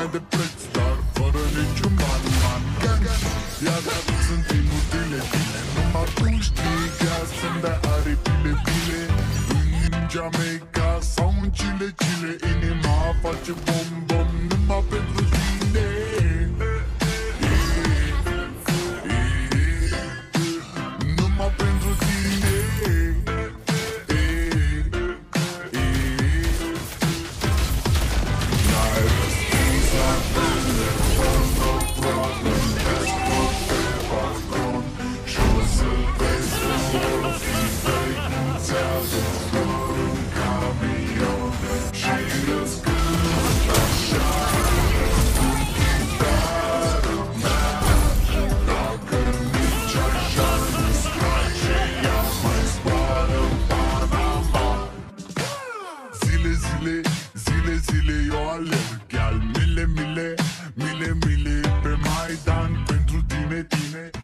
mai de preț, dar fără niciun ban. Iar sunt inutile bine, numai tu știi că sunt de aripile bile. În Jamaica sau în Chile, inima face bom-bom numai pentru tine. Numai pentru tine. N-ai răspuns la telefon, no problem, that's what everyone's gone. Și o să vezi că vor fi vechi în camion. Și răzgând așa cu chitară mea. Dacă nici așa nu-ți place, ea mai zboară în Panama. Zile, eu alerg al mile pe Maidan pentru tine.